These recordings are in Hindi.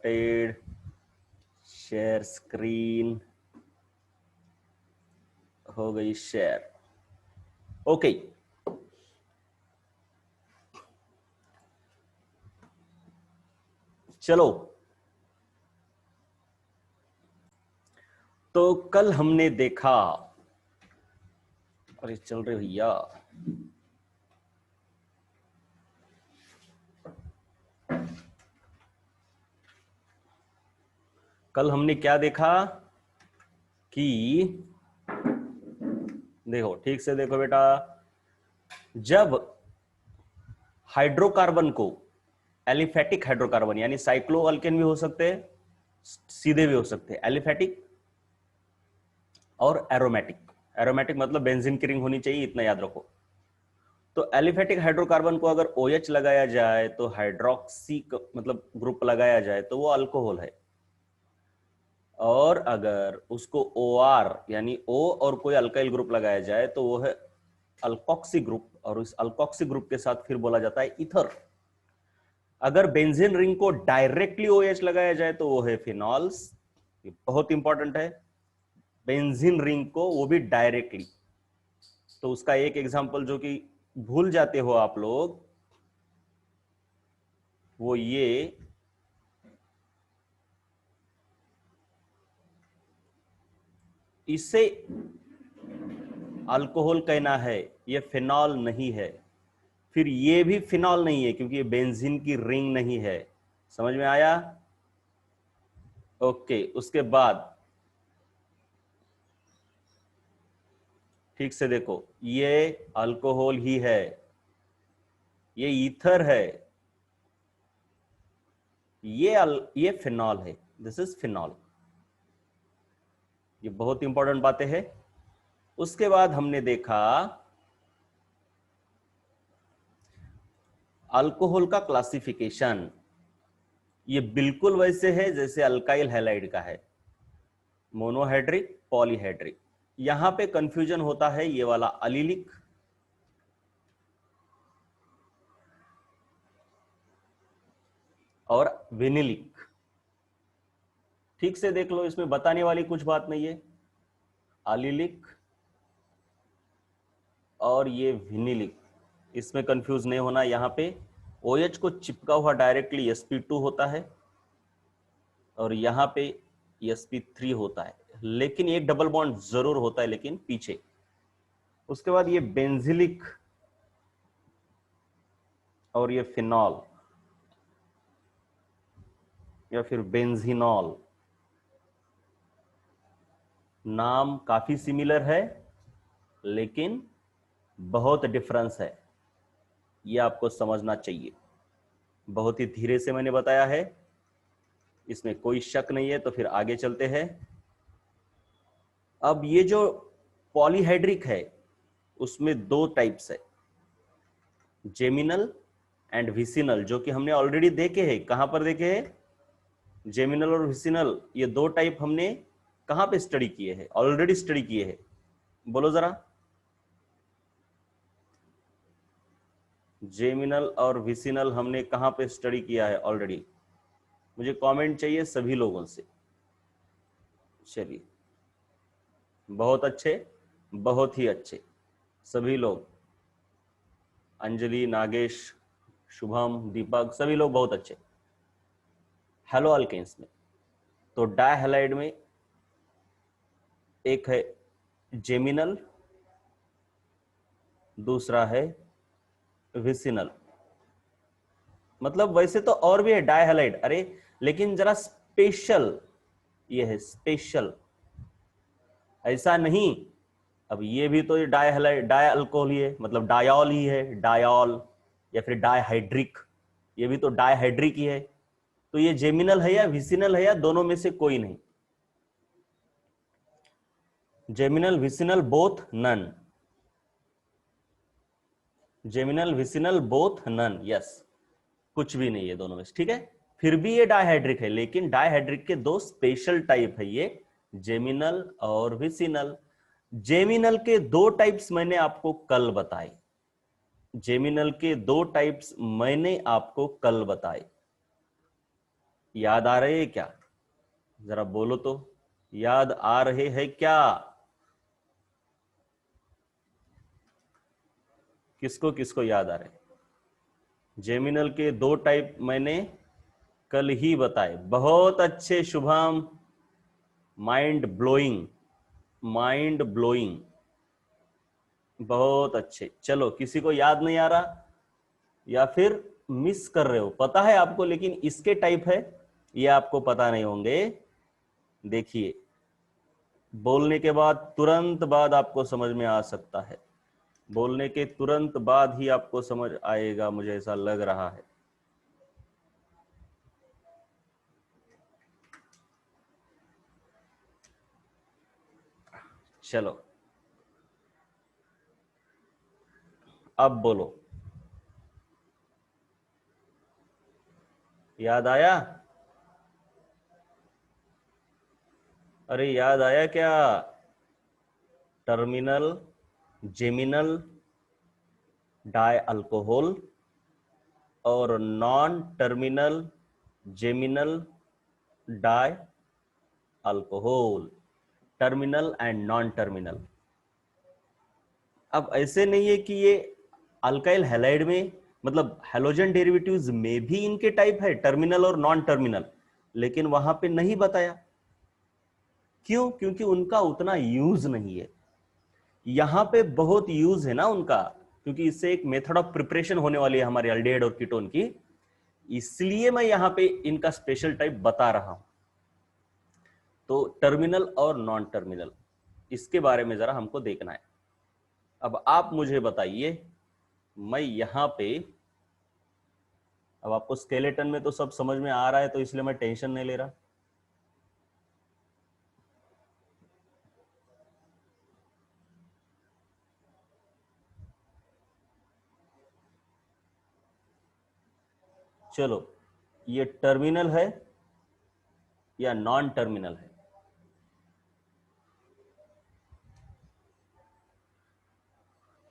स्टार्टेड। शेयर स्क्रीन हो गई शेयर। ओके, चलो। तो कल हमने देखा, अरे चल रहे भैया, कल हमने क्या देखा कि देखो ठीक से देखो बेटा, जब हाइड्रोकार्बन को एलिफेटिक हाइड्रोकार्बन यानी साइक्लो अल्केन भी हो सकते हैं, सीधे भी हो सकते हैं, एलिफेटिक और एरोमेटिक। एरोमेटिक मतलब बेंजीन की रिंग होनी चाहिए, इतना याद रखो। तो एलिफेटिक हाइड्रोकार्बन को अगर OH लगाया जाए तो हाइड्रोक्सी मतलब ग्रुप लगाया जाए तो वो अल्कोहल है, और अगर उसको OR यानी O और कोई अल्काइल ग्रुप लगाया जाए तो वो है अल्कोक्सी ग्रुप, और इस अल्कोक्सी ग्रुप के साथ फिर बोला जाता है ईथर। अगर बेंजीन रिंग को डायरेक्टली OH लगाया जाए तो वो है फिनॉल्स। ये बहुत इंपॉर्टेंट है, बेंजीन रिंग को वो भी डायरेक्टली। तो उसका एक एग्जांपल जो कि भूल जाते हो आप लोग, वो ये इसे अल्कोहल कहना है, ये फिनॉल नहीं है। फिर ये भी फिनॉल नहीं है क्योंकि ये बेंजीन की रिंग नहीं है। समझ में आया? ओके, उसके बाद ठीक से देखो, ये अल्कोहल ही है, ये ईथर है, ये फिनॉल है, दिस इज फिनॉल। ये बहुत इंपॉर्टेंट बातें हैं। उसके बाद हमने देखा अल्कोहल का क्लासिफिकेशन। ये बिल्कुल वैसे है जैसे अल्काइल हैलाइड का है, मोनोहाइड्रिक, पॉलीहाइड्रिक। यहां पे कंफ्यूजन होता है ये वाला अलीलिक और विनिलिक। ठीक से देख लो, इसमें बताने वाली कुछ बात नहीं है। अलीलिक और ये विनिलिक, इसमें कंफ्यूज नहीं होना। यहां पे OH को चिपका हुआ डायरेक्टली sp2 होता है, और यहां पे sp3 होता है, लेकिन एक डबल बॉन्ड जरूर होता है, लेकिन पीछे। उसके बाद ये बेंजिलिक और ये फिनॉल या फिर बेंजीनॉल, नाम काफी सिमिलर है लेकिन बहुत डिफरेंस है, ये आपको समझना चाहिए। बहुत ही धीरे से मैंने बताया है, इसमें कोई शक नहीं है। तो फिर आगे चलते हैं। अब ये जो पॉलीहाइड्रिक है उसमें दो टाइप्स है, जेमिनल एंड विसिनल, जो कि हमने ऑलरेडी देखे हैं। कहां पर देखे हैं? जेमिनल और विसिनल, ये दो टाइप हमने कहां पे स्टडी किए हैं? ऑलरेडी स्टडी किए हैं। बोलो जरा, जेमिनल और विसिनल हमने कहां पे स्टडी किया है ऑलरेडी? मुझे कमेंट चाहिए सभी लोगों से। चलिए, बहुत अच्छे, बहुत ही अच्छे सभी लोग, अंजलि, नागेश, शुभम, दीपक, सभी लोग बहुत अच्छे। हेलो अल्केन्स में तो डायहैलाइड में एक है जेमिनल, दूसरा है विसिनल। मतलब वैसे तो और भी है डायहैलाइड, अरे लेकिन जरा स्पेशल ये है, स्पेशल। ऐसा नहीं, अब ये भी तो डायहैलाइड, डाय अल्कोहल ही है, मतलब डायॉल ही है, डायॉल या फिर डायहाइड्रिक, ये भी तो डायहाइड्रिक ही है। तो ये जेमिनल है या विसिनल है, या दोनों में से कोई नहीं? Geminal vicinal both none, geminal vicinal both none, yes, कुछ भी नहीं है दोनों में से, ठीक है। फिर भी ये डायहाइड्रिक है, लेकिन डायहाइड्रिक के दो स्पेशल टाइप है, ये जेमिनल और विसिनल। जेमिनल के दो टाइप्स मैंने आपको कल बताए, जेमिनल के दो टाइप्स मैंने आपको कल बताए। याद आ रहे हैं क्या? जरा बोलो तो, याद आ रहे हैं क्या? किसको किसको याद आ रहे हैं? जेमिनल के दो टाइप मैंने कल ही बताए। बहुत अच्छे Shubham, mind blowing, mind blowing, बहुत अच्छे। चलो, किसी को याद नहीं आ रहा या फिर मिस कर रहे हो? पता है आपको लेकिन इसके टाइप है, ये आपको पता नहीं होंगे। देखिए, बोलने के बाद तुरंत बाद आपको समझ में आ सकता है, बोलने के तुरंत बाद ही आपको समझ आएगा, मुझे ऐसा लग रहा है। चलो, अब बोलो, याद आया? अरे याद आया क्या? टर्मिनल जेमिनल डाई अल्कोहल और non terminal geminal di alcohol, terminal and non terminal. अब ऐसे नहीं है कि ये अल्काइल हैलाइड में, मतलब हैलोजन डेरिवेटिव्स में भी इनके टाइप है टर्मिनल और नॉन टर्मिनल, लेकिन वहां पे नहीं बताया। क्यों? क्योंकि उनका उतना यूज नहीं है। यहां पे बहुत यूज है ना उनका, क्योंकि इससे एक मेथड ऑफ प्रिपरेशन होने वाली है हमारे अल्डिहाइड और कीटोन की, इसलिए मैं यहां पे इनका स्पेशल टाइप बता रहा हूं। तो टर्मिनल और नॉन टर्मिनल, इसके बारे में जरा हमको देखना है। अब आप मुझे बताइए, मैं यहां पे, अब आपको स्केलेटन में तो सब समझ में आ रहा है, तो इसलिए मैं टेंशन नहीं ले रहा। चलो, ये टर्मिनल है या नॉन टर्मिनल है?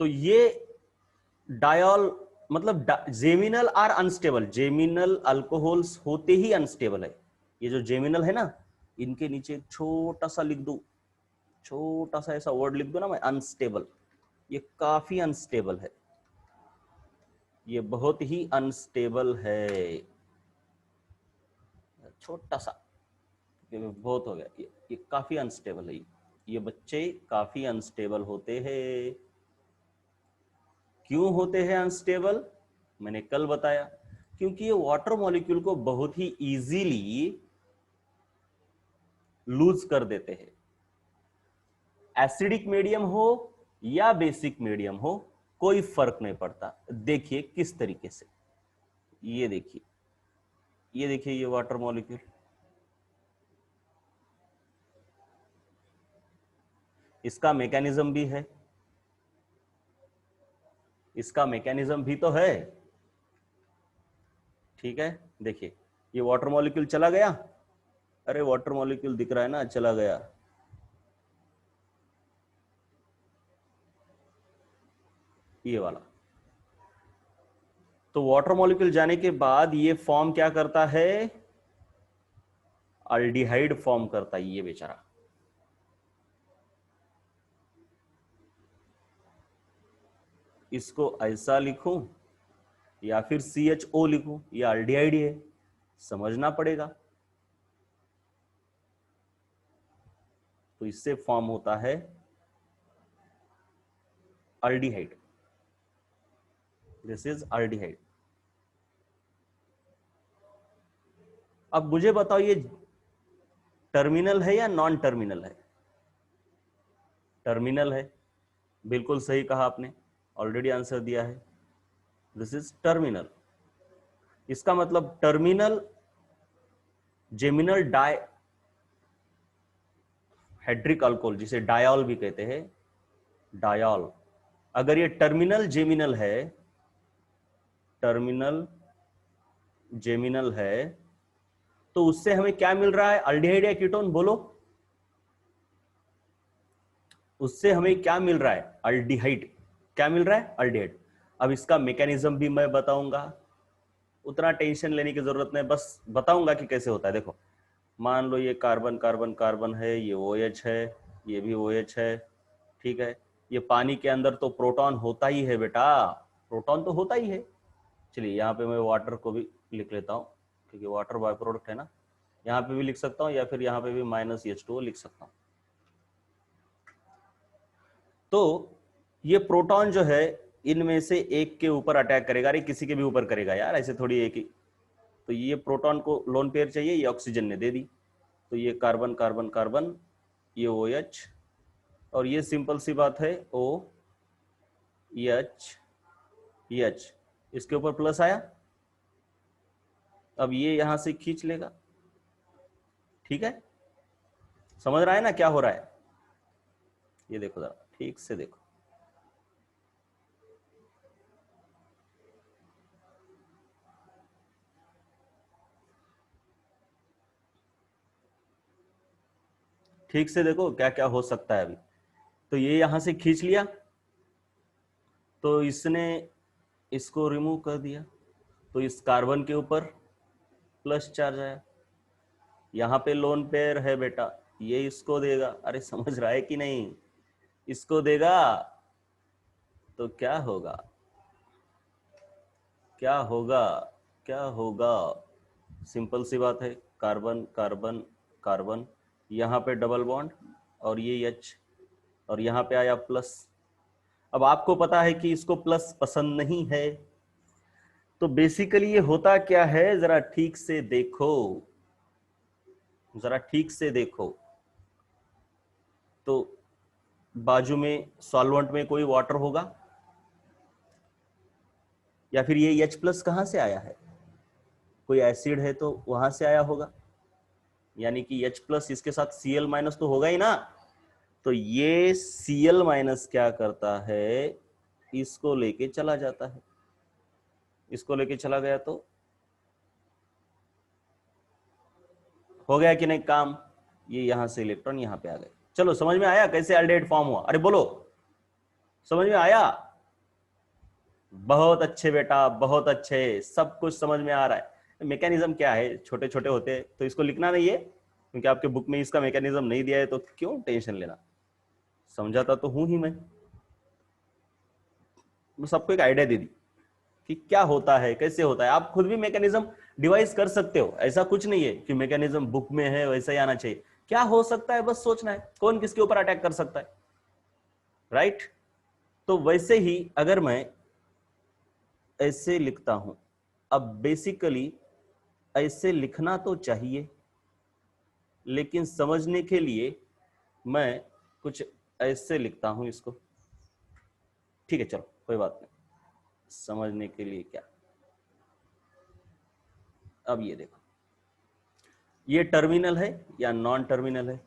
तो ये डायल, मतलब geminal are unstable, geminal alcohols होते ही अनस्टेबल है। ये जो जेमिनल है ना, इनके नीचे एक छोटा सा लिख दो, छोटा सा ऐसा वर्ड लिख दो ना मैं, अनस्टेबल। ये काफी अनस्टेबल है, ये बहुत ही अनस्टेबल है, छोटा सा, ये बहुत हो गया। ये काफी अनस्टेबल है, ये बच्चे काफी अनस्टेबल होते हैं। क्यों होते हैं अनस्टेबल? मैंने कल बताया, क्योंकि ये वाटर मॉलिक्यूल को बहुत ही इजीली लूज कर देते हैं। एसिडिक मीडियम हो या बेसिक मीडियम हो, कोई फर्क नहीं पड़ता। देखिए किस तरीके से, ये देखिए, ये देखिए, ये वाटर मॉलिक्यूल, इसका मैकेनिज्म भी है, इसका मैकेनिज्म भी तो है। ठीक है, देखिए, ये वाटर मॉलिक्यूल चला गया, अरे वाटर मॉलिक्यूल दिख रहा है ना, चला गया, ये वाला। तो वाटर मॉलिक्यूल जाने के बाद ये फॉर्म क्या करता है? अल्डिहाइड फॉर्म करता है ये बेचारा। इसको ऐसा लिखूं या फिर CHO लिखूं, ये अल्डिहाइड है, समझना पड़ेगा। तो इससे फॉर्म होता है अल्डिहाइड, दिस इज अल्डिहाइड। अब मुझे बताओ, ये टर्मिनल है या नॉन टर्मिनल है? टर्मिनल है, बिल्कुल सही कहा आपने, ऑलरेडी आंसर दिया है, दिस इज टर्मिनल। इसका मतलब terminal geminal dihydric alcohol, जिसे डायॉल भी कहते हैं, डायॉल। अगर ये टर्मिनल जेमिनल है, टर्मिनल जेमिनल है, तो उससे हमें क्या मिल रहा है? अल्डिहाइड या कीटोन? बोलो, उससे हमें क्या मिल रहा है? अल्डिहाइड। क्या मिल रहा है? अल्डिहाइड। अब इसका मैकेनिज्म भी मैं बताऊंगा, उतना टेंशन लेने की जरूरत नहीं, बस बताऊंगा कि कैसे होता है। देखो मान लो ये कार्बन कार्बन कार्बन है, ये OH है, ये भी OH है, ठीक है। ये पानी के अंदर तो प्रोटॉन होता ही है बेटा, प्रोटॉन तो होता ही है। चलिए यहाँ पे मैं वाटर को भी लिख लेता हूँ, क्योंकि वाटर बाय प्रोडक्ट है ना। यहाँ पे भी लिख सकता हूँ या फिर यहाँ पे भी -H2O लिख सकता हूँ। तो ये प्रोटॉन जो है इनमें से एक के ऊपर अटैक करेगा, अरे किसी के भी ऊपर करेगा यार, ऐसे थोड़ी एक ही। तो ये प्रोटॉन को लोन पेयर चाहिए, ये ऑक्सीजन ने दे दी, तो ये कार्बन कार्बन कार्बन, ये OH, और ये सिंपल सी बात है OH, इसके ऊपर प्लस आया। अब ये यहां से खींच लेगा, ठीक है। समझ रहा है ना क्या हो रहा है? ये देखो जरा ठीक से देखो, ठीक से देखो क्या क्या हो सकता है अभी। तो ये यहां से खींच लिया, तो इसने इसको रिमूव कर दिया, तो इस कार्बन के ऊपर प्लस चार्ज आया। यहाँ पे लोन पेयर है बेटा, ये इसको देगा, अरे समझ रहा है कि नहीं, इसको देगा, तो क्या होगा, क्या होगा, क्या होगा? सिंपल सी बात है, कार्बन कार्बन कार्बन, यहाँ पे डबल बॉन्ड और ये H, और यहाँ पे आया प्लस। अब आपको पता है कि इसको प्लस पसंद नहीं है, तो बेसिकली ये होता क्या है, जरा ठीक से देखो, जरा ठीक से देखो। तो बाजू में सॉल्वेंट में कोई वाटर होगा, या फिर ये H+ कहां से आया है, कोई एसिड है तो वहां से आया होगा, यानी कि H+ इसके साथ Cl- तो होगा ही ना। तो ये Cl- क्या करता है, इसको लेके चला जाता है, इसको लेके चला गया तो हो गया कि नहीं काम। ये यहां से इलेक्ट्रॉन यहां पे आ गए। चलो समझ में आया कैसे एल्डिहाइड फॉर्म हुआ? अरे बोलो, समझ में आया? बहुत अच्छे बेटा, बहुत अच्छे, सब कुछ समझ में आ रहा है। मैकेनिज्म क्या है, छोटे छोटे होते हैं तो इसको लिखना नहीं है, क्योंकि आपके बुक में इसका मैकेनिज्म नहीं दिया है, तो क्यों टेंशन लेना, समझाता तो हूं ही मैं सबको एक आइडिया दे दी कि क्या होता है, कैसे होता है। आप खुद भी मैकेनिज्म डिवाइस कर सकते हो, ऐसा कुछ नहीं है कि मैकेनिज्म बुक में है वैसा ही आना चाहिए। क्या हो सकता है बस सोचना है, कौन किसके ऊपर अटैक कर सकता है, राइट। तो वैसे ही अगर मैं ऐसे लिखता हूं, अब बेसिकली ऐसे लिखना तो चाहिए, लेकिन समझने के लिए मैं कुछ ऐसे लिखता हूं इसको, ठीक है, चलो कोई बात नहीं, समझने के लिए क्या। अब ये देखो, ये टर्मिनल है या नॉन टर्मिनल है,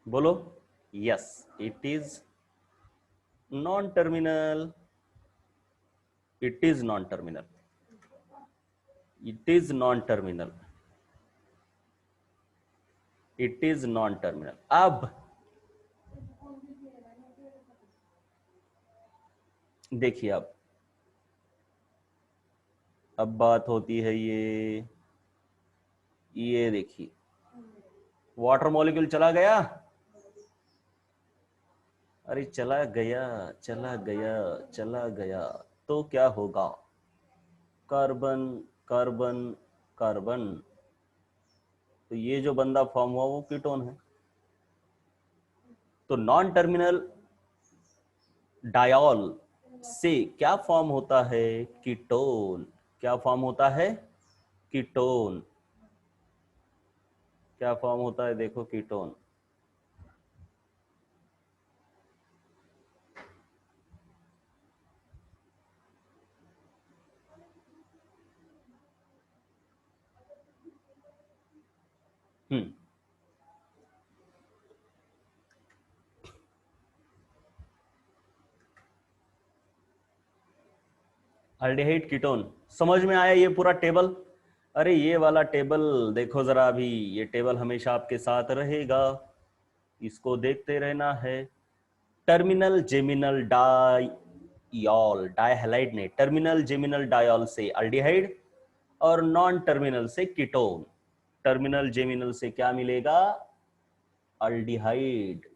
बोलो। Yes, it is non terminal, it is non terminal, it is non terminal, it is non terminal. अब देखिए, अब बात होती है ये देखिए, वाटर मॉलिक्यूल चला गया, अरे चला गया, चला गया, चला गया, तो क्या होगा, कार्बन कार्बन कार्बन, तो ये जो बंदा फॉर्म हुआ वो कीटोन है। तो नॉन टर्मिनल डायॉल से क्या फॉर्म होता है, कीटोन। क्या फॉर्म होता है, कीटोन। क्या फॉर्म होता है, देखो, कीटोन। हम्म, अल्डिहाइड कीटोन, समझ में आया ये पूरा टेबल? अरे ये वाला टेबल देखो जरा, अभी ये टेबल हमेशा आपके साथ रहेगा, इसको देखते रहना है। टर्मिनल जेमिनल डाई, यॉल, डायहैलाइड नहीं, टर्मिनल जेमिनल डायॉल से अल्डिहाइड और नॉन टर्मिनल से कीटोन। टर्मिनल जेमिनल से क्या मिलेगा? अल्डिहाइड,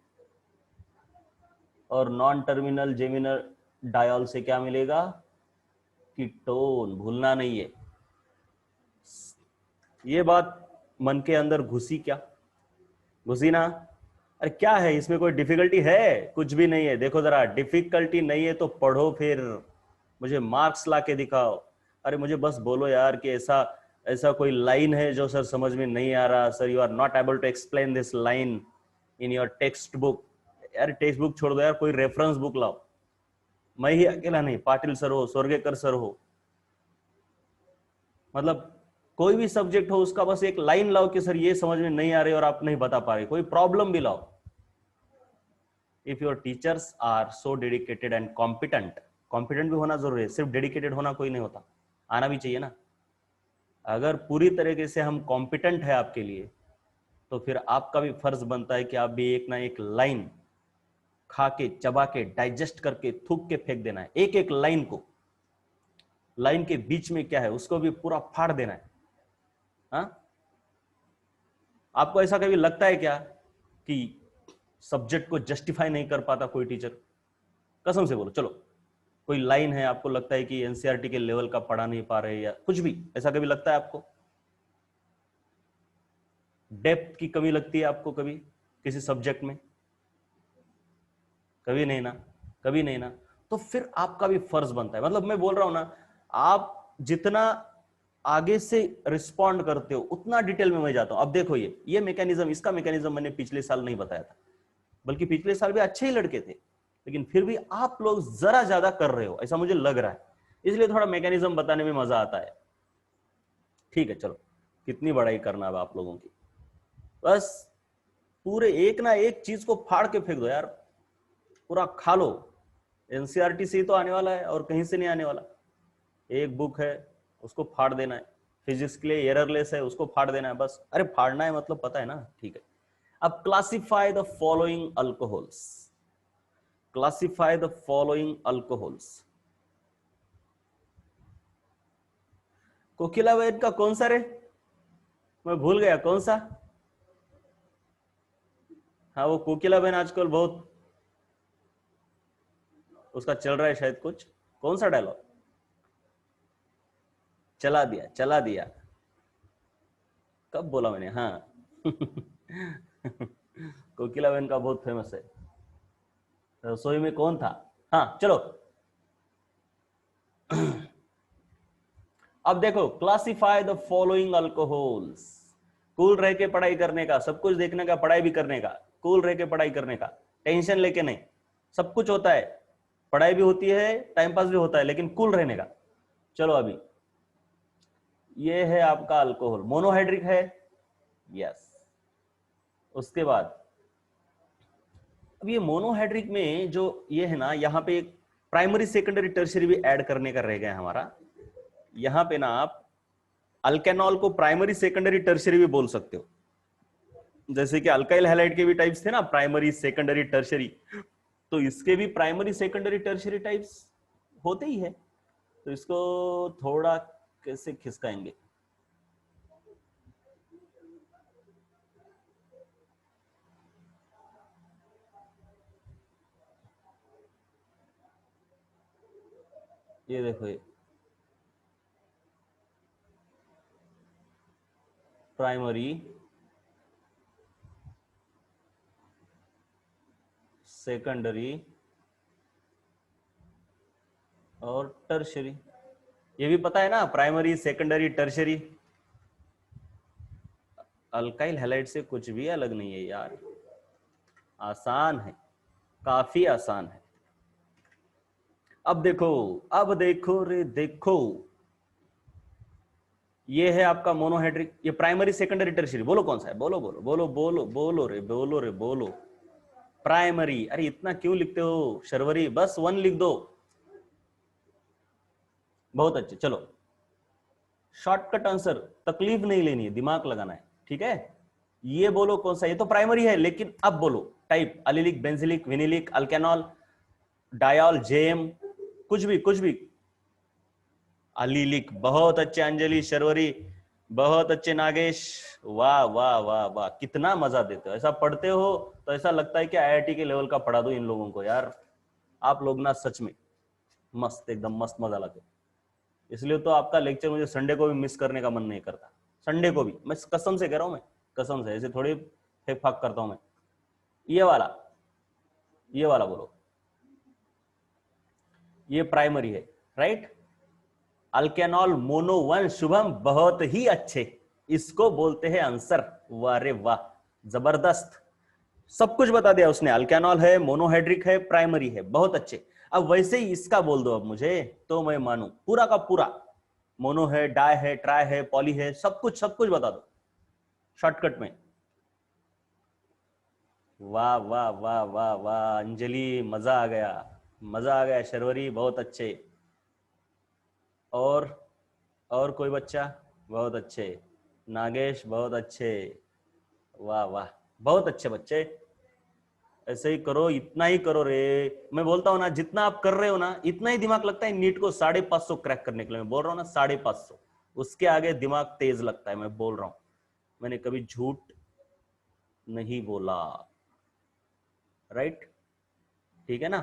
और नॉन टर्मिनल जेमिनल डायॉल से क्या मिलेगा? कीटोन। भूलना नहीं है ये बात। मन के अंदर घुसी क्या? घुसी ना? अरे क्या है इसमें, कोई डिफिकल्टी है? कुछ भी नहीं है। देखो जरा, डिफिकल्टी नहीं है तो पढ़ो, फिर मुझे मार्क्स ला के दिखाओ। अरे मुझे बस बोलो यार कि ऐसा ऐसा कोई लाइन है जो सर समझ में नहीं आ रहा, sir you are not able to explain this line in your textbook. यार टेक्स्ट बुक छोड़ दो यार, कोई रेफरेंस बुक लाओ। मैं ही अकेला नहीं, पाटिल सर हो, स्वर्गेकर सर हो, मतलब कोई भी सब्जेक्ट हो उसका बस एक लाइन लाओ कि सर ये समझ में नहीं आ रही और आप नहीं बता पा रहे, कोई प्रॉब्लम भी लाओ। If your teachers are so dedicated and competent, competent भी होना जरूरी है, सिर्फ डेडिकेटेड होना कोई नहीं होता, आना भी चाहिए ना। अगर पूरी तरीके से हम कॉम्पिटेंट है आपके लिए, तो फिर आपका भी फर्ज बनता है कि आप भी एक ना एक लाइन खा के, चबा के, डाइजेस्ट करके, थूक के फेंक देना है। एक एक लाइन को, लाइन के बीच में क्या है उसको भी पूरा फाड़ देना है। हाँ? आपको ऐसा कभी लगता है क्या कि सब्जेक्ट को जस्टिफाई नहीं कर पाता कोई टीचर? कसम से बोलो, चलो कोई लाइन है आपको लगता है कि एनसीईआरटी के लेवल का पढ़ा नहीं पा रहे, या कुछ भी ऐसा कभी लगता है आपको? डेप्थ की कमी लगती है आपको कभी किसी सब्जेक्ट में? कभी नहीं ना, कभी नहीं ना। तो फिर आपका भी फर्ज बनता है, मतलब मैं बोल रहा हूं ना, आप जितना आगे से रिस्पॉन्ड करते हो उतना डिटेल में मैं जाता हूं। अब देखो ये मैकेनिज्म, इसका मैकेनिज्म मैंने पिछले साल नहीं बताया था, बल्कि पिछले साल भी अच्छे ही लड़के थे, लेकिन फिर भी आप लोग जरा ज्यादा कर रहे हो ऐसा मुझे लग रहा है, इसलिए थोड़ा मैकेनिज्म बताने में मजा आता है। ठीक है चलो, कितनी बड़ाई करना है आप लोगों की, बस पूरे एक ना एक चीज को फाड़ के फेंक दो यार, पूरा खा लो। एनसीईआरटी से ही तो आने वाला है और कहीं से नहीं आने वाला। एक बुक है उसको फाड़ देना है, फिजिक्स के लिए एररलेस है उसको फाड़ देना है बस। अरे फाड़ना है मतलब पता है ना? ठीक है। अब classify the following alcohols, classify the following alcohols. Kokila Ved का कौन सा रे, मैं भूल गया कौन सा। हाँ वो कोकिला बहन आजकल बहुत उसका चल रहा है शायद कुछ, कौन सा डायलॉग? चला दिया, चला दिया, कब बोला मैंने? हाँ कोकिला बहन का बहुत फेमस है। रसोई में कौन था? हाँ चलो अब देखो, classify the following alcohols. Cool रह के पढ़ाई करने का, सब कुछ देखने का, पढ़ाई भी करने का, कूल रह के पढ़ाई करने का, टेंशन लेके नहीं, सब कुछ होता है, पढ़ाई भी होती है, टाइम पास भी होता है, लेकिन कूल रहने का। चलो अभी ये है आपका अल्कोहल, मोनोहाइड्रिक है, यस। उसके बाद अब ये मोनोहाइड्रिक में जो ये है ना, यहाँ पे एक प्राइमरी सेकेंडरी टर्शियरी भी ऐड करने का रह गया हमारा। यहाँ पे ना आप अल्केनॉल को प्राइमरी सेकेंडरी टर्शियरी भी बोल सकते हो, जैसे कि अल्काइल हैलाइड के भी टाइप्स थे ना, प्राइमरी सेकेंडरी टर्शियरी, तो इसके भी प्राइमरी सेकेंडरी टर्शियरी टाइप्स होते ही है। तो इसको थोड़ा कैसे खिसकाएंगे, ये देखो, ये प्राइमरी सेकेंडरी और टर्शियरी, ये भी पता है ना, primary secondary tertiary. Alkyl halide से कुछ भी अलग नहीं है यार, आसान है, काफी आसान है। अब देखो, अब देखो रे देखो, ये है आपका मोनोहाइड्रिक, ये प्राइमरी सेकेंडरी टर्शियरी, बोलो कौन सा है? बोलो बोलो बोलो बोलो बोलो रे, बोलो रे बोलो। प्राइमरी, अरे इतना क्यों लिखते हो शर्वरी, बस वन लिख दो। बहुत अच्छे, चलो शॉर्टकट आंसर, तकलीफ नहीं लेनी है, दिमाग लगाना है, ठीक है। ये बोलो कौन सा, ये तो प्राइमरी है, लेकिन अब बोलो type, अलिलिक, benzylic, विनिलिक, alkanol, dial, JM, कुछ भी। अलीलिक, बहुत अच्छे अंजलि, शर्वरी, बहुत अच्छे नागेश, वाह वाह वाह वाह, कितना मजा देते हो, ऐसा पढ़ते हो तो ऐसा लगता है कि आईआईटी के लेवल का पढ़ा दो इन लोगों को यार। आप लोग ना सच में मस्त, एकदम मस्त मजा लाते हो। इसलिए तो आपका लेक्चर मुझे संडे को भी मिस करने का मन नहीं करता, संडे को भी। मैं कसम से कह रहा हूं, मैं कसम से, ऐसे थोड़ी फेक फाक करता हूं मैं। ये वाला, ये वाला बोलो, ये प्राइमरी है, राइट। अल्केनॉल मोनो 1, शुभम बहुत ही अच्छे, इसको बोलते हैं आंसर। वाह रे वाह, जबरदस्त, सब कुछ बता दिया उसने। अल्केनॉल है, मोनोहाइड्रिक है, प्राइमरी है, बहुत अच्छे। अब वैसे ही इसका बोल दो अब मुझे, तो मैं मानू पूरा का पूरा। मोनो है, डाई है, ट्राई है, पॉली है, सब कुछ बता दो शॉर्टकट में। वाह वाह वाह वाह वाह अंजलि, मजा आ गया, मजा आ गया। शर्वरी बहुत अच्छे। और और कोई बच्चा, बहुत अच्छे। नागेश बहुत अच्छे, वाह वाह, बहुत अच्छे बच्चे। ऐसे ही करो, इतना ही करो रे। मैं बोलता हूं ना, जितना आप कर रहे हो ना, इतना ही दिमाग लगता है नीट को 550 क्रैक करने के लिए। मैं बोल रहा हूं ना 550, उसके आगे दिमाग तेज लगता है, मैं बोल रहा हूं। मैंने कभी झूठ नहीं बोला, राइट, ठीक है ना।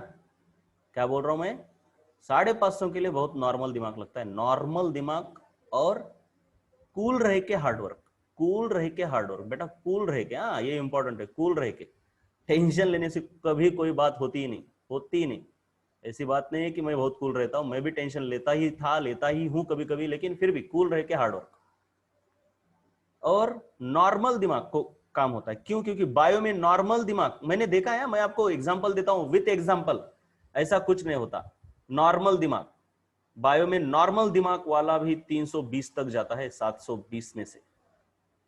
क्या बोल रहा हूं मैं, 550 के लिए बहुत नॉर्मल दिमाग लगता है, नॉर्मल दिमाग। और कूल रह के हार्डवर्क, कूल रह के हार्डवर्क बेटा, कूल रह के, हाँ ये इंपॉर्टेंट है, कूल रह के। टेंशन लेने से कभी कोई बात होती ही नहीं, होती ही नहीं। ऐसी बात नहीं है कि मैं बहुत कूल रहता हूं, मैं भी टेंशन लेता ही था, लेता ही हूं कभी कभी, लेकिन फिर भी कूल रह के हार्डवर्क और नॉर्मल दिमाग को काम होता है। क्यों, क्योंकि बायो में नॉर्मल दिमाग मैंने देखा है, मैं आपको एग्जांपल देता हूं विथ एग्जांपल, ऐसा कुछ नहीं होता। नॉर्मल दिमाग, बायो में नॉर्मल दिमाग वाला भी 320 तक जाता है 720 में से।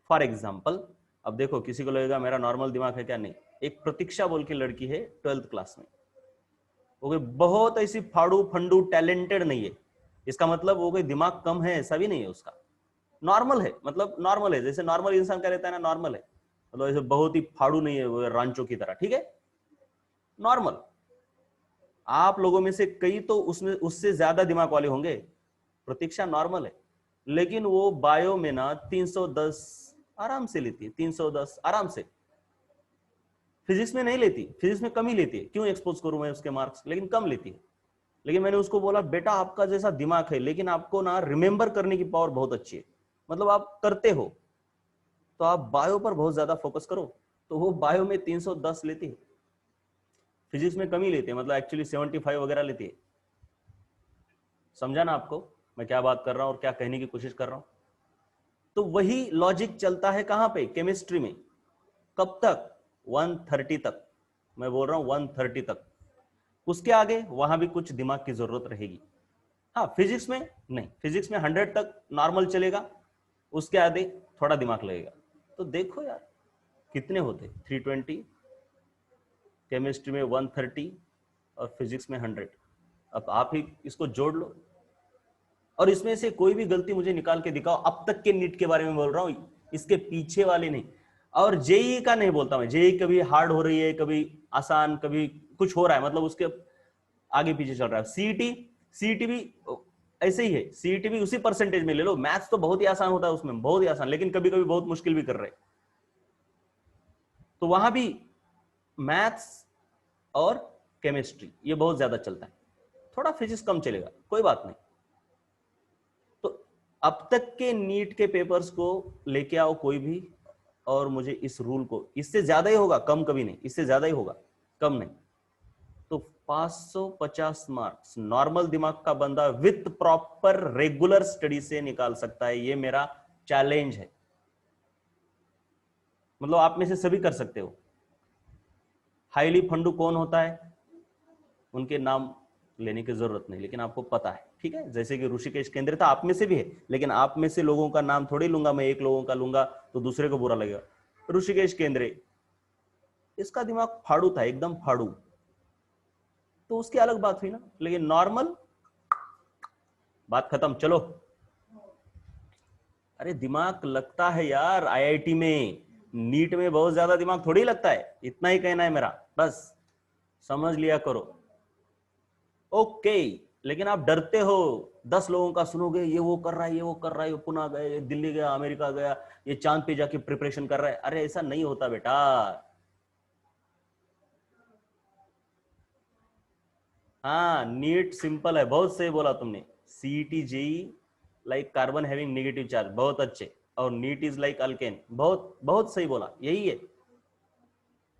फॉर एग्जाम्पल, अब देखो किसी को लगेगा मेरा नॉर्मल दिमाग है क्या, नहीं। एक प्रतीक्षा बोल के लड़की है 12th क्लास में, वो बहुत ऐसी फाड़ू फंडू टैलेंटेड नहीं है, इसका मतलब वो कोई दिमाग कम है ऐसा भी नहीं है उसका, नॉर्मल है, मतलब नॉर्मल है, जैसे नॉर्मल इंसान का रहता है ना, नॉर्मल है, मतलब ऐसे बहुत ही फाड़ू नहीं है वो रांचो की तरह, ठीक है, नॉर्मल। आप लोगों में से कई तो उसमें उससे ज्यादा दिमाग वाले होंगे, प्रतीक्षा नॉर्मल है, लेकिन वो बायो में ना 310 आराम से लेती है, 310 आराम से। फिजिक्स में नहीं लेती, फिजिक्स में कम ही लेती है, क्यों एक्सपोज करूं मैं उसके मार्क्स, लेकिन कम लेती है। लेकिन मैंने उसको बोला बेटा आपका जैसा दिमाग है, लेकिन आपको ना रिमेंबर करने की पावर बहुत अच्छी है, मतलब आप करते हो, तो आप बायो पर बहुत ज्यादा फोकस करो। तो वो बायो में 310 लेती है, फिजिक्स में कम ही लेती है, मतलब एक्चुअली 75 वगैरह लेती है। समझा ना आपको मैं क्या बात कर रहा हूं और क्या कहने की कोशिश कर रहा हूं। तो वही लॉजिक चलता है कहां पे, केमिस्ट्री में। कब तक, 130 तक, मैं बोल रहा हूं 130 तक, उसके आगे वहां भी कुछ दिमाग की जरूरत रहेगी। हाँ फिजिक्स में नहीं, फिजिक्स में 100 तक नॉर्मल चलेगा, उसके आगे थोड़ा दिमाग लगेगा। तो देखो यार कितने होते, 320, केमिस्ट्री में 130 और फिजिक्स में 100। अब आप ही इसको जोड़ लो, और इसमें से कोई भी गलती मुझे निकाल के दिखाओ, अब तक के नीट के बारे में बोल रहा हूं, इसके पीछे वाले नहीं। और जेई का नहीं बोलता मैं, जेई कभी हार्ड हो रही है, कभी आसान, कभी कुछ हो रहा है, मतलब उसके आगे पीछे चल रहा है। सीईटी, सीईटी भी ऐसे ही है, सीईटी भी उसी परसेंटेज में ले लो। मैथ्स तो बहुत ही आसान होता है उसमें, बहुत ही आसान, लेकिन कभी कभी बहुत मुश्किल भी कर रहे हैं, तो वहां भी मैथ्स और केमिस्ट्री ये बहुत ज्यादा चलता है, थोड़ा फिजिक्स कम चलेगा, कोई बात नहीं। तो अब तक के नीट के पेपर्स को लेके आओ कोई भी, और मुझे इस रूल को, इससे ज्यादा ही होगा, कम कभी नहीं, इससे ज्यादा ही होगा, कम नहीं। तो 550 मार्क्स नॉर्मल दिमाग का बंदा विथ प्रॉपर रेगुलर स्टडी से निकाल सकता है, ये मेरा चैलेंज है। मतलब आप में से सभी कर सकते हो। हाईली फंडू कौन होता है, उनके नाम लेने की जरूरत नहीं, लेकिन आपको पता है, ठीक है। जैसे कि ऋषिकेश केंद्र था, आप में से भी है, लेकिन आप में से लोगों का नाम थोड़ी लूंगा मैं, एक लोगों का लूंगा तो दूसरे को बुरा लगेगा। ऋषिकेश केंद्र, इसका दिमाग फाड़ू था, एकदम फाड़ू, तो उसकी अलग बात हुई ना, लेकिन नॉर्मल, बात खत्म, चलो। अरे दिमाग लगता है यार आईआईटी में, नीट में बहुत ज्यादा दिमाग थोड़ी लगता है, इतना ही कहना है मेरा, बस समझ लिया करो। ओके, लेकिन आप डरते हो, 10 लोगों का सुनोगे, ये वो कर रहा है, ये वो कर रहा है, ये पुणे गए, दिल्ली गया, अमेरिका गया, ये चांद पे जाके प्रिपरेशन कर रहा है। अरे ऐसा नहीं होता बेटा। हाँ, नीट सिंपल है, बहुत सही बोला तुमने। CET JEE like carbon having negative charge, बहुत अच्छे। और नीट इज लाइक अल्केन, बहुत बहुत सही बोला, यही है।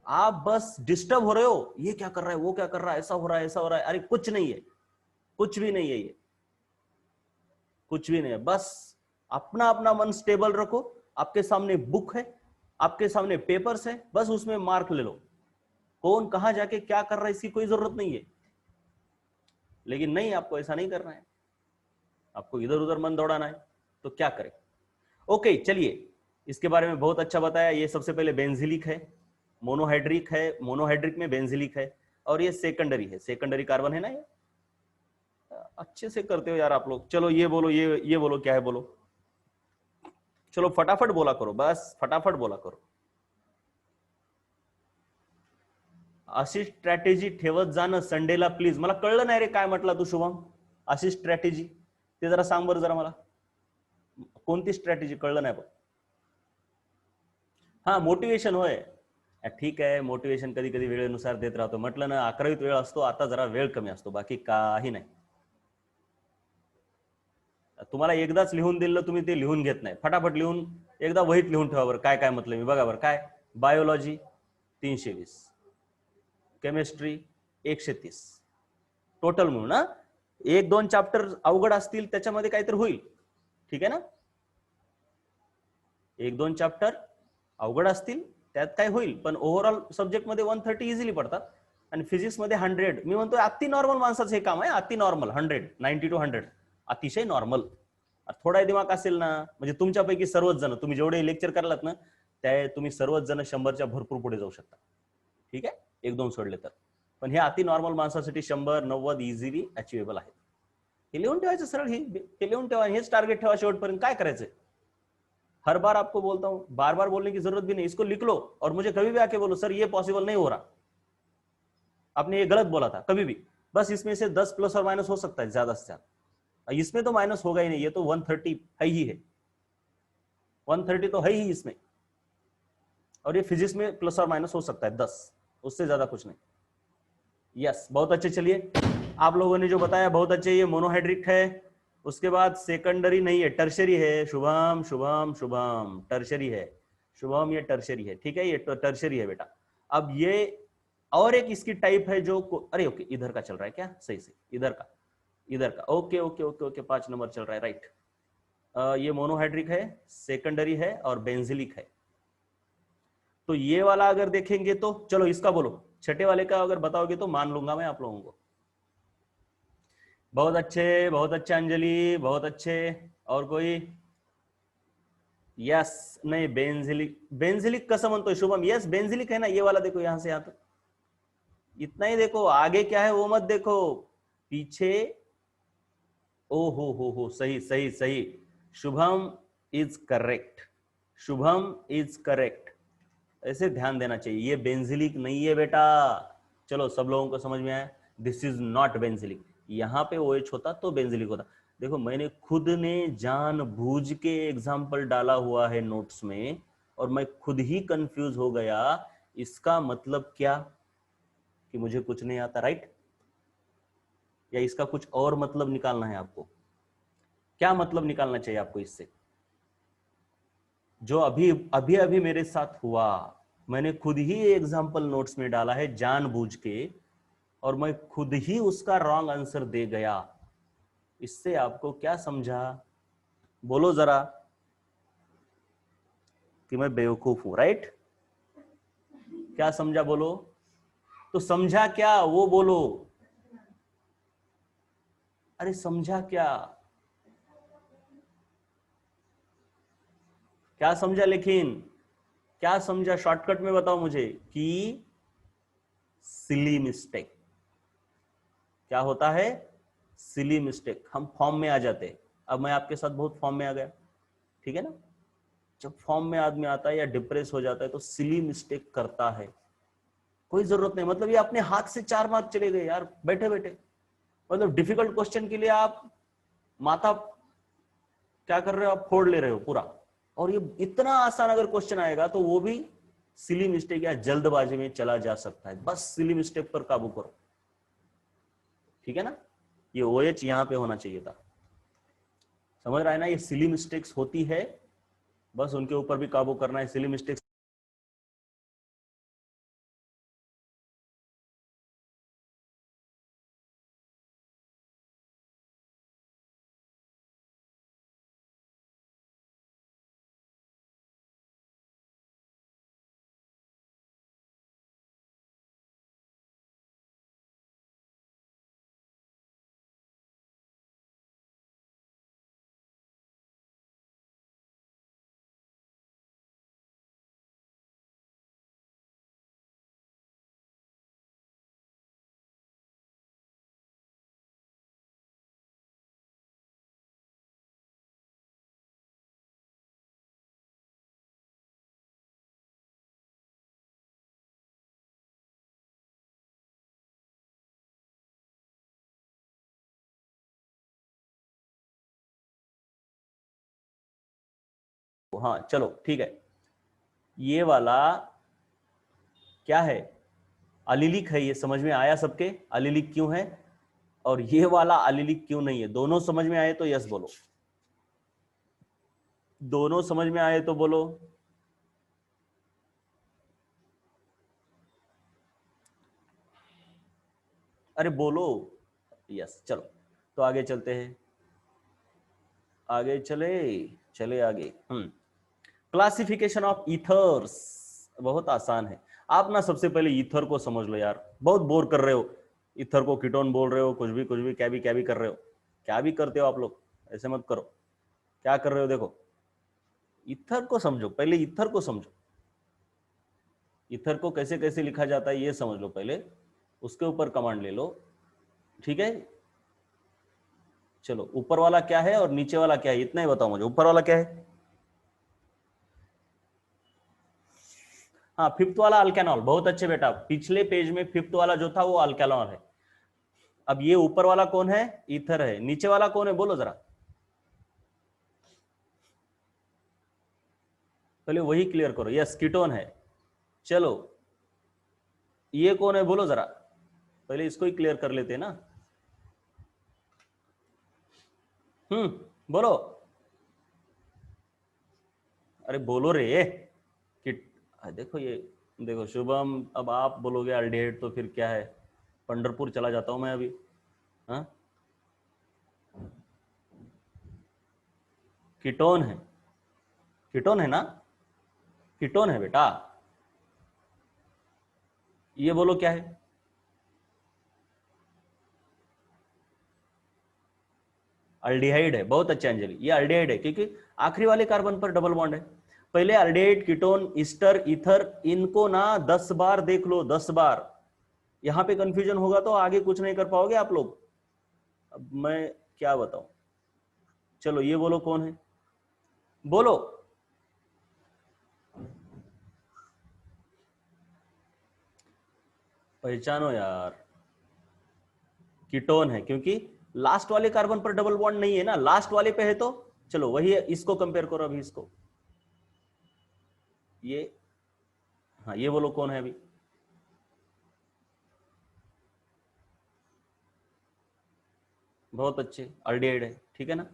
आप बस डिस्टर्ब हो रहे हो, ये क्या कर रहा है, वो क्या कर रहा है, ऐसा हो रहा है, ऐसा हो रहा है। अरे कुछ नहीं है, कुछ भी नहीं है, ये कुछ भी नहीं है। बस अपना अपना मन स्टेबल रखो। आपके सामने बुक है, आपके सामने पेपर्स है, बस उसमें मार्क ले लो। कौन कहां जाके क्या कर रहा है इसकी कोई जरूरत नहीं है। लेकिन नहीं, आपको ऐसा नहीं करना है, आपको इधर उधर मन दौड़ाना है, तो क्या करें। ओके चलिए, इसके बारे में बहुत अच्छा बताया। ये सबसे पहले बेंजिलिक है, मोनोहाइड्रिक है, मोनोहाइड्रिक में बेंजिलिक है। और ये सेकेंडरी है, सेकेंडरी कार्बन है ना ये। अच्छे से करते हो यार आप लोग। चलो ये बोलो, ये बोलो, क्या है बोलो। चलो फटाफट बोला करो, बस फटाफट बोला करो। अशी स्ट्रॅटेजी ठेवत जाणं संडेला प्लीज। मला कळलं नाही रे काय म्हटलं तू शुभम, अशी स्ट्रॅटेजी ते जरा सांग बरं जरा मला, कोणती स्ट्रॅटेजी कळलं नाही बघ। हा मोटिवेशन होय, ठीक आहे, मोटिवेशन कधी कधी वेळेनुसार देत राहतो। म्हटलं ना 11वीत वेळ असतो, आता जरा वेळ कमी असतो, बाकी काही नाही। तुम्हाला एकदाच लिहून दिलं, तुम्ही ते लिहून घेत नाही, फटाफट लिहून एकदा वहीत लिहून ठेवा बरं काय काय म्हटलं मी, बघा बरं काय। बायोलॉजी 320, केमिस्ट्री 130, टोटल मिळून ना। एक दोन चॅप्टर अवघड असतील त्याच्यामध्ये काहीतरी होईल, ठीक आहे ना। एक दोन चॅप्टर अवघड असतील त्यात काय होईल, पण ओव्हरऑल सब्जेक्ट मध्ये 130 इझिली पडतात। आणि फिजिक्स मध्ये 100, मी म्हणतोय अति नॉर्मल माणसाचं हे काम आहे, अति नॉर्मल 100, 90 to 100 अतिशय नॉर्मल। थोडा दिमाग असेल ना, म्हणजे तुमच्यापैकी सर्वच जण, तुम्ही जेवढे लेक्चर करालात ना, त्या तुम्ही सर्वच जण 100च्या भरपूर पुढे जाऊ शकता, ठीक आहे, एक दोन सोडले तर। पण हे अति नॉर्मल माणसासाठी 100 90 इझिली अचिवेबल आहे। हे लिहून ठेवायचं सरळ, हे लिहून ठेवा, हेच टार्गेट ठेवा शेवटपर्यंत। काय करायचंय, हर बार आपको बोलता हूं, बार बार बोलने की जरूरत भी नहीं, इसको लिख लो और मुझे कभी भी आके बोलो सर ये पॉसिबल नहीं हो रहा, आपने ये गलत बोला था, कभी भी। बस इसमें से 10 प्लस और माइनस हो सकता है ज्यादा से ज्यादा, इसमें तो माइनस होगा ही नहीं, ये तो 130 है ही है, 130 तो है ही इसमें। और ये फिजिक्स में प्लस और माइनस हो सकता है 10, उससे ज्यादा कुछ नहीं। यस, बहुत अच्छे। चलिए आप लोगों ने जो बताया बहुत अच्छे, ये मोनोहाइड्रिक है। उसके बाद सेकेंडरी नहीं है, टर्शरी है। शुभम शुभम शुभम, टर्शरी है शुभम, ये टर्शरी है, ठीक है, ये टर्शरी है बेटा। अब ये और एक इसकी टाइप है जो, अरे ओके इधर का चल रहा है क्या, सही से इधर का, इधर का, okay okay okay okay, 5 number चल रहा है, राइट। ये मोनोहाइड्रिक है, सेकेंडरी है और बेंजिलिक है। तो ये वाला अगर देखेंगे तो, चलो इसका बोलो, छठे वाले का अगर बताओगे तो मान लूंगा मैं आप लोगों को। बहुत अच्छे अंजलि, बहुत अच्छे। और कोई, यस, नहीं बेंजिलिक, बेंजिलिक कसं म्हणतोय शुभम, यस बेंजिलिक है ना, ये वाला देखो यहां से यहां तक, इतना ही देखो, आगे क्या है वो मत देखो, पीछे। ओ हो, सही सही सही, Shubham is correct, Shubham is correct, ऐसे ध्यान देना चाहिए। ये बेंजिलिक नहीं है बेटा, चलो सब लोगों को समझ में आया, दिस इज नॉट बेंजिलिक। यहां पे OH होता तो बेंजिलिक होता। देखो मैंने खुद ने जानबूझ के एग्जाम्पल डाला हुआ है नोट्स में, और मैं खुद ही कंफ्यूज हो गया, इसका मतलब क्या, कि मुझे कुछ नहीं आता, राइट, या इसका कुछ और मतलब निकालना है आपको। क्या मतलब निकालना चाहिए आपको इससे, जो अभी अभी अभी मेरे साथ हुआ, मैंने खुद ही एग्जाम्पल नोट्स में डाला है जानबूझ के, और मैं खुद ही उसका रॉन्ग आंसर दे गया। इससे आपको क्या समझा, बोलो जरा, कि मैं बेवकूफ हूं, राइट, क्या समझा बोलो, तो समझा क्या वो बोलो, अरे समझा क्या, क्या समझा, लेकिन क्या समझा, शॉर्टकट में बताओ मुझे। कि सिली मिस्टेक, क्या होता है, सिली मिस्टेक, हम फॉर्म में आ जाते। अब मैं आपके साथ बहुत फॉर्म में आ गया, ठीक है ना। जब फॉर्म में आदमी आता है या डिप्रेस हो जाता है तो सिली मिस्टेक करता है, कोई जरूरत नहीं, मतलब ये अपने हाथ से 4 मार्क चले गए यार बैठे बैठे, मतलब डिफिकल्ट क्वेश्चन के लिए आप माथा क्या कर रहे हो, आप फोड़ ले रहे हो पूरा। और ये इतना आसान अगर क्वेश्चन आएगा तो वो भी सिली मिस्टेक या जल्दबाजी में चला जा सकता है। बस सिली मिस्टेक पर काबू करो, ठीक है ना। ये OH यहां पे होना चाहिए था, समझ रहा है ना। ये सिली मिस्टेक्स होती है, बस उनके ऊपर भी काबू करना है। सिली मिस्टेक्स हाँ चलो ठीक है। ये वाला क्या है, अलिलिक है। ये समझ में आया सबके, अलिलिक क्यों है, और ये वाला अलिलिक क्यों नहीं है। दोनों समझ में आए तो यस बोलो, दोनों समझ में आए तो बोलो। अरे बोलो यस। चलो तो आगे चलते हैं, आगे चले चले आगे। क्लासिफिकेशन ऑफ ईथर्स बहुत आसान है। आप ना सबसे पहले ईथर को समझ लो यार, बहुत बोर कर रहे हो। ईथर को कीटोन बोल रहे हो, कुछ भी क्या भी कर रहे हो, क्या भी करते हो आप लोग, ऐसे मत करो। क्या कर रहे हो देखो, ईथर को समझो पहले, ईथर को समझो। ईथर को कैसे कैसे लिखा जाता है ये समझ लो पहले, उसके ऊपर कमांड ले लो, ठीक है। चलो ऊपर वाला क्या है और नीचे वाला क्या है, इतना ही बताओ मुझे। ऊपर वाला क्या है, हाँ फिफ्थ वाला अल्केनॉल। बहुत अच्छे बेटा, पिछले पेज में फिफ्थ वाला जो था वो अल्केनॉल है। अब ये ऊपर वाला कौन है, ईथर है। नीचे वाला कौन है बोलो जरा, पहले वही क्लियर करो। यस कीटोन है। चलो ये कौन है बोलो जरा, पहले इसको ही क्लियर कर लेते हैं ना। बोलो, अरे बोलो रे कि देखो ये, देखो शुभम, अब आप बोलोगे अल्डिहाइड तो फिर क्या है, पंढरपुर चला जाता हूं मैं अभी। हाँ कीटोन है, कीटोन है ना, कीटोन है बेटा। ये बोलो क्या है, अल्डिहाइड है। बहुत अच्छा अंजलि, ये अल्डिहाइड है क्योंकि आखिरी वाले कार्बन पर डबल बॉन्ड है। पहले अल्डिहाइड, कीटोन, ईस्टर, ईथर, इनको ना 10 बार देख लो, 10 बार। यहां पे कंफ्यूजन होगा तो आगे कुछ नहीं कर पाओगे आप लोग। अब मैं क्या बताऊं। चलो ये बोलो कौन है, बोलो। पहचानो यार, कीटोन है क्योंकि लास्ट वाले कार्बन पर डबल बॉन्ड नहीं है ना, लास्ट वाले पे है तो। चलो वही है, इसको कंपेयर करो अभी इसको, ये। हाँ ये बोलो कौन है अभी, बहुत अच्छे, अल्डिहाइड है, ठीक है ना।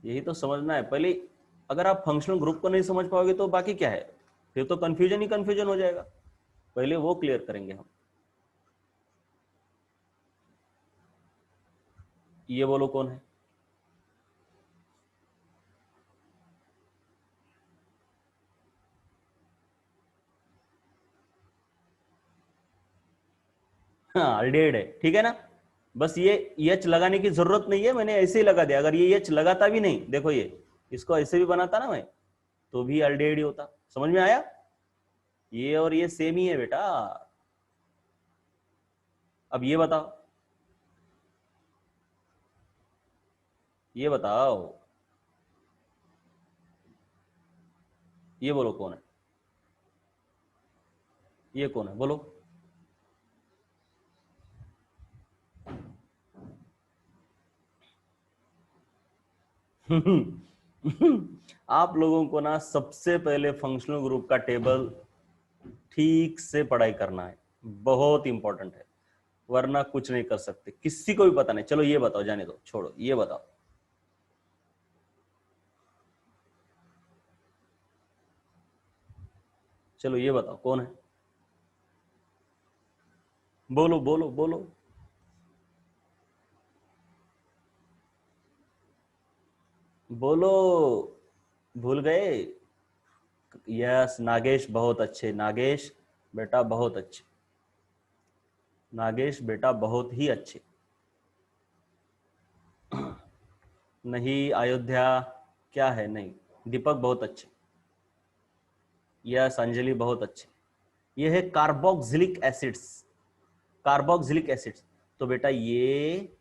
यही तो समझना है पहले। अगर आप फंक्शनल ग्रुप को नहीं समझ पाओगे तो बाकी क्या है, फिर तो कंफ्यूजन ही कंफ्यूजन हो जाएगा। पहले वो क्लियर करेंगे हम। ये बोलो कौन है, हाँ अल्डिहाइड है, ठीक है ना। बस ये एच लगाने की जरूरत नहीं है, मैंने ऐसे ही लगा दिया। अगर ये एच लगाता भी नहीं, देखो ये, इसको ऐसे भी बनाता ना मैं, तो भी अल्डिहाइड ही होता। समझ में आया, ये और ये सेम ही है बेटा। अब ये बताओ, ये बताओ, ये बोलो कौन है, ये कौन है बोलो। आप लोगों को ना सबसे पहले फंक्शनल ग्रुप का टेबल ठीक से पढ़ाई करना है, बहुत इंपॉर्टेंट है, वरना कुछ नहीं कर सकते, किसी को भी पता नहीं। चलो ये बताओ, जाने दो, छोड़ो, ये बताओ, चलो ये बताओ कौन है, बोलो बोलो बोलो। बोलो, भूल गए? यस, नागेश, बहुत अच्छे नागेश बेटा, बहुत अच्छे नागेश बेटा, बहुत ही अच्छे। नहीं अयोध्या, क्या है नहीं? दीपक बहुत अच्छे, यस अंजलि बहुत अच्छे। ये है कार्बोक्सिलिक एसिड्स, कार्बोक्सिलिक एसिड्स। तो बेटा ये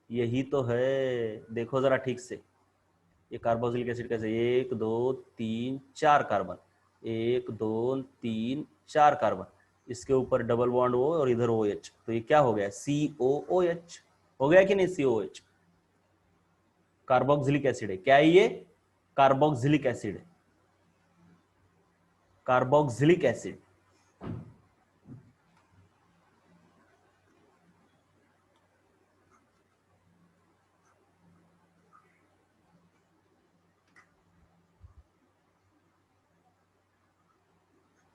यही तो है, देखो जरा ठीक से, ये कार्बोक्सिलिक एसिड कैसे, एक दो तीन चार कार्बन, एक दो तीन चार कार्बन, इसके ऊपर डबल बॉन्ड ओ और इधर ओ एच, तो ये क्या हो गया, सी ओ ओ एच, हो गया कि नहीं, सी ओ एच, कार्बोक्सिलिक एसिड है। क्या है ये? कार्बोक्सिलिक एसिड है, कार्बोक्सिलिक एसिड।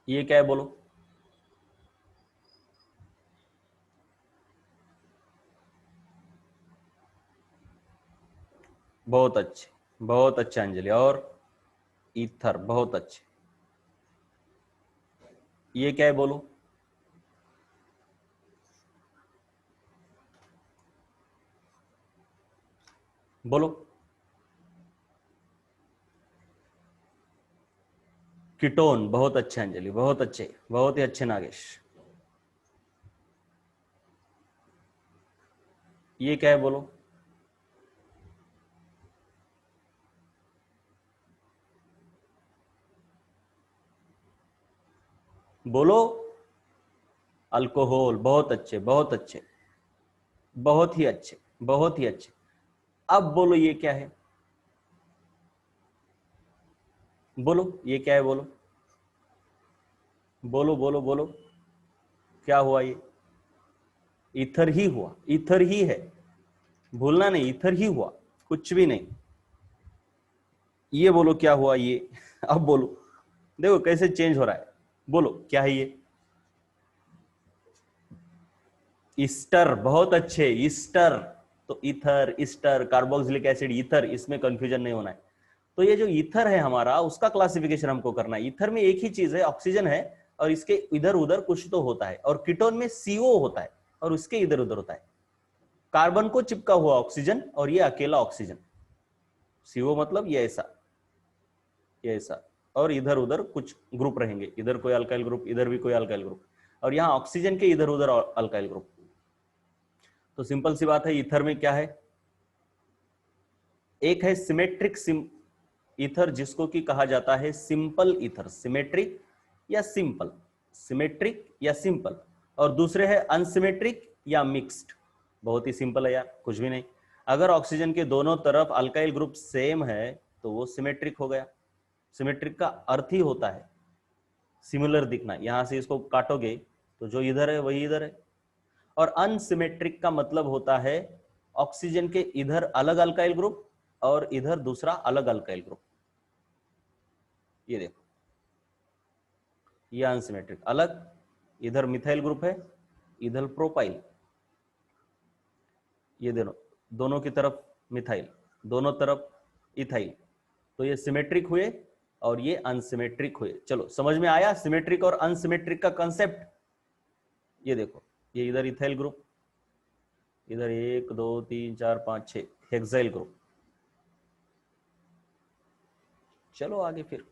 ये क्या है बोलो? बहुत अच्छे, बहुत अच्छे अंजलि। और ईथर, बहुत अच्छे। ये क्या है बोलो? बोलो। कीटोन, बहुत अच्छे अंजलि, बहुत अच्छे, बहुत ही अच्छे नागेश। ये क्या है बोलो? बोलो। अल्कोहल, बहुत अच्छे, बहुत अच्छे, बहुत ही अच्छे, बहुत ही अच्छे। अब बोलो ये क्या है? बोलो ये क्या है बोलो? बोलो बोलो बोलो, क्या हुआ ये? ईथर ही हुआ, ईथर ही है, भूलना नहीं, ईथर ही हुआ, कुछ भी नहीं। ये बोलो क्या हुआ ये? अब बोलो, देखो कैसे चेंज हो रहा है, बोलो क्या है ये? ईस्टर, बहुत अच्छे, ईस्टर। तो ether, Easter, carboxylic acid, ether, इसमें कंफ्यूजन नहीं होना है। तो ये जो ईथर है हमारा, उसका क्लासिफिकेशन हमको करना है। ईथर में एक ही चीज है, ऑक्सीजन है, और इसके इधर उधर कुछ तो होता है, और कीटोन में सीओ होता है और उसके इधर उधर होता है। कार्बन को चिपका हुआ ऑक्सीजन और ये अकेला ऑक्सीजन, सीओ मतलब ये ऐसा, ये ऐसा, और इधर उधर कुछ ग्रुप रहेंगे, इधर कोई अल्काइल ग्रुप, इधर भी कोई अल्काइल ग्रुप, और यहां ऑक्सीजन के इधर उधर अल्काइल ग्रुप। तो सिंपल सी बात है, ईथर में क्या है? एक है सिमेट्रिक ईथर, जिसको कि कहा जाता है सिंपल ईथर, सिमेट्रिक या सिंपल, सिमेट्रिक या सिंपल। और दूसरे है अनसिमेट्रिक या मिक्स्ड। बहुत ही सिंपल है यार, कुछ भी नहीं। अगर ऑक्सीजन के दोनों तरफ अल्काइल ग्रुप सेम है तो वो सिमेट्रिक हो गया। सिमेट्रिक का अर्थ ही होता है सिमिलर दिखना, यहां से इसको काटोगे तो जो इधर है वही इधर है। और अनसिमेट्रिक का मतलब होता है ऑक्सीजन के इधर अलग अल्काइल ग्रुप और इधर दूसरा अलग अल्काइल ग्रुप। ये देखो, ये अनसिमेट्रिक, अलग, इधर मिथाइल ग्रुप है, इधर प्रोपाइल, ये दोनों, दोनों की तरफ मिथाइल, दोनों तरफ इथाइल। तो ये सिमेट्रिक हुए और ये अनसिमेट्रिक हुए। चलो समझ में आया सिमेट्रिक और अनसिमेट्रिक का कंसेप्ट? ये देखो, ये इधर इथाइल ग्रुप, इधर एक दो तीन चार पांच छह हेक्साइल ग्रुप। चलो आगे फिर,